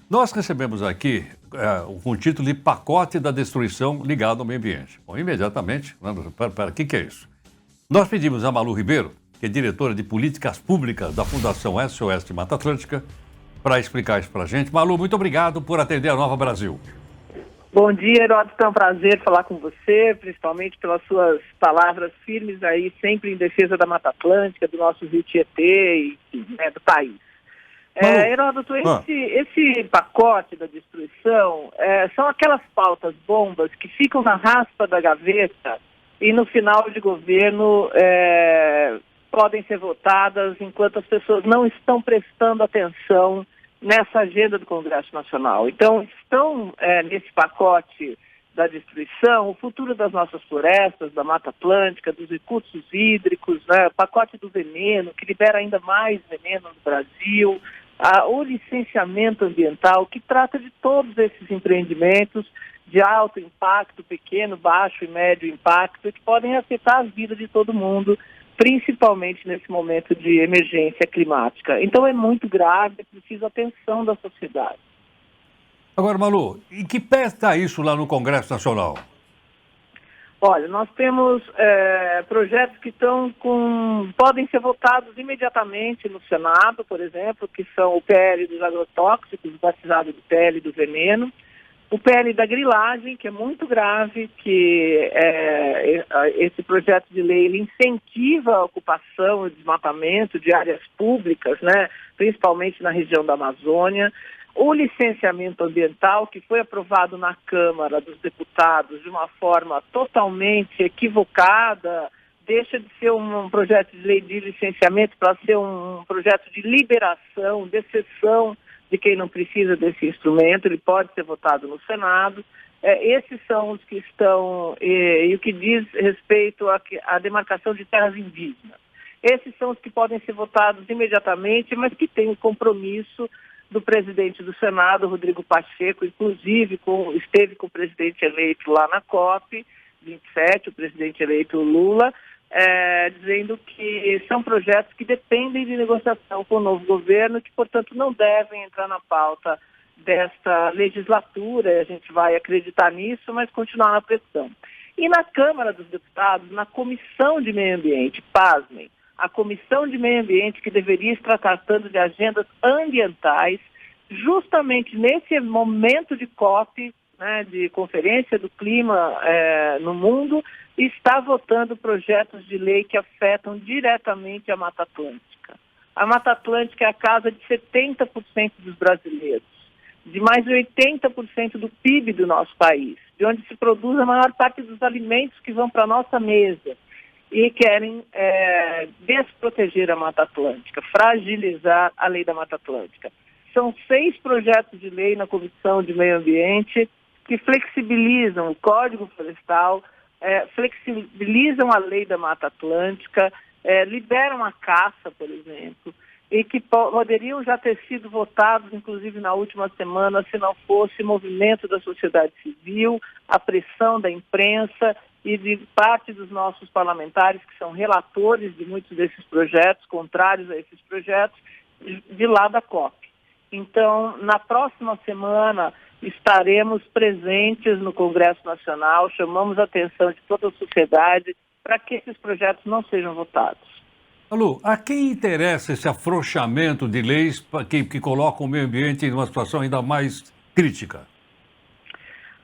Nós recebemos aqui com o título de Pacote da Destruição ligado ao meio ambiente. Bom, imediatamente, para o que é isso? Nós pedimos a Malu Ribeiro, que é diretora de Políticas Públicas da Fundação SOS de Mata Atlântica, para explicar isso para a gente. Malu, muito obrigado por atender a Nova Brasil. Bom dia, Heródoto. É um prazer falar com você, principalmente pelas suas palavras firmes aí, sempre em defesa da Mata Atlântica, do nosso Rio Tietê e do país. Heródoto, esse pacote da destruição são aquelas pautas bombas que ficam na raspa da gaveta e no final de governo podem ser votadas enquanto as pessoas não estão prestando atenção nessa agenda do Congresso Nacional. Então, estão nesse pacote da destruição o futuro das nossas florestas, da Mata Atlântica, dos recursos hídricos, o pacote do veneno, que libera ainda mais veneno no Brasil, o licenciamento ambiental, que trata de todos esses empreendimentos de alto impacto, pequeno, baixo e médio impacto, que podem afetar a vida de todo mundo, principalmente nesse momento de emergência climática. Então é muito grave, é preciso atenção da sociedade. Agora, Malu, em que pé está isso lá no Congresso Nacional? Olha, nós temos projetos que podem ser votados imediatamente no Senado, por exemplo, que são o PL dos agrotóxicos, batizado do PL do veneno, o PL da grilagem, que é muito grave, que esse projeto de lei ele incentiva a ocupação e desmatamento de áreas públicas, principalmente na região da Amazônia. O licenciamento ambiental, que foi aprovado na Câmara dos Deputados de uma forma totalmente equivocada, deixa de ser um projeto de lei de licenciamento para ser um projeto de liberação, de exceção de quem não precisa desse instrumento. Ele pode ser votado no Senado. Esses são os que estão, e o que diz respeito à demarcação de terras indígenas. Esses são os que podem ser votados imediatamente, mas que têm o compromisso do presidente do Senado, Rodrigo Pacheco, inclusive esteve com o presidente eleito lá na COP27, o presidente eleito Lula, dizendo que são projetos que dependem de negociação com o novo governo, que, portanto, não devem entrar na pauta desta legislatura. A gente vai acreditar nisso, mas continuar na pressão. E na Câmara dos Deputados, na Comissão de Meio Ambiente, pasmem, a Comissão de Meio Ambiente, que deveria estar tratando de agendas ambientais, justamente nesse momento de COP, de Conferência do Clima no mundo, está votando projetos de lei que afetam diretamente a Mata Atlântica. A Mata Atlântica é a casa de 70% dos brasileiros, de mais de 80% do PIB do nosso país, de onde se produz a maior parte dos alimentos que vão para a nossa mesa, e querem desproteger a Mata Atlântica, fragilizar a lei da Mata Atlântica. São 6 projetos de lei na Comissão de Meio Ambiente que flexibilizam o Código Florestal, flexibilizam a lei da Mata Atlântica, liberam a caça, por exemplo, e que poderiam já ter sido votados, inclusive na última semana, se não fosse o movimento da sociedade civil, a pressão da imprensa e de parte dos nossos parlamentares, que são relatores de muitos desses projetos, contrários a esses projetos, de lá da COP. Então, na próxima semana, estaremos presentes no Congresso Nacional, chamamos a atenção de toda a sociedade para que esses projetos não sejam votados. Malu, a quem interessa esse afrouxamento de leis que colocam o meio ambiente em uma situação ainda mais crítica?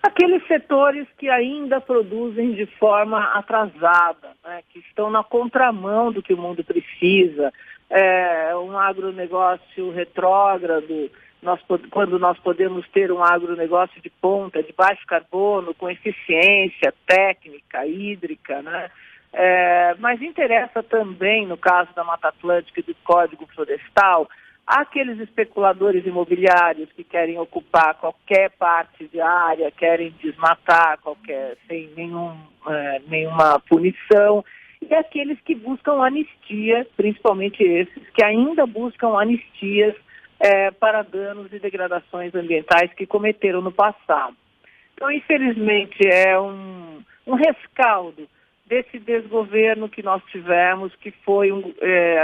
Aqueles setores que ainda produzem de forma atrasada, que estão na contramão do que o mundo precisa, um agronegócio retrógrado, quando nós podemos ter um agronegócio de ponta, de baixo carbono, com eficiência técnica, hídrica, mas interessa também, no caso da Mata Atlântica e do Código Florestal, aqueles especuladores imobiliários que querem ocupar qualquer parte de área, querem desmatar sem nenhuma punição, e aqueles que buscam anistia, principalmente esses, que ainda buscam anistias para danos e degradações ambientais que cometeram no passado. Então, infelizmente, é um rescaldo desse desgoverno que nós tivemos, que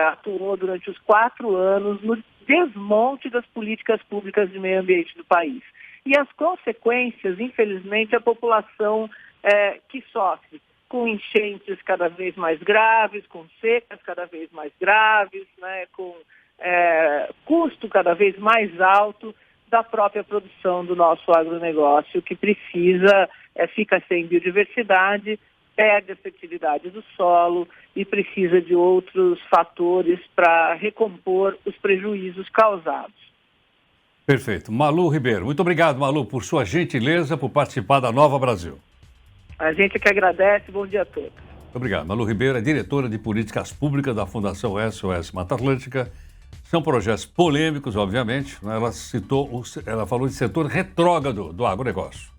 atuou durante os 4 anos desmonte das políticas públicas de meio ambiente do país. E as consequências, infelizmente, a população que sofre com enchentes cada vez mais graves, com secas cada vez mais graves, né, com custo cada vez mais alto da própria produção do nosso agronegócio, que fica sem biodiversidade, perde a fertilidade do solo e precisa de outros fatores para recompor os prejuízos causados. Perfeito. Malu Ribeiro, muito obrigado, Malu, por sua gentileza, por participar da Nova Brasil. A gente que agradece, bom dia a todos. Muito obrigado. Malu Ribeiro é diretora de políticas públicas da Fundação SOS Mata Atlântica. São projetos polêmicos, obviamente. Ela falou de setor retrógrado do agronegócio,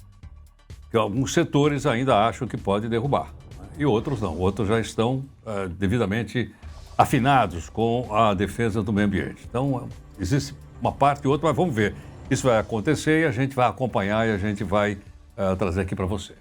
que alguns setores ainda acham que pode derrubar, e outros não. Outros já estão devidamente afinados com a defesa do meio ambiente. Então, existe uma parte e outra, mas vamos ver. Isso vai acontecer e a gente vai acompanhar e a gente vai trazer aqui para você.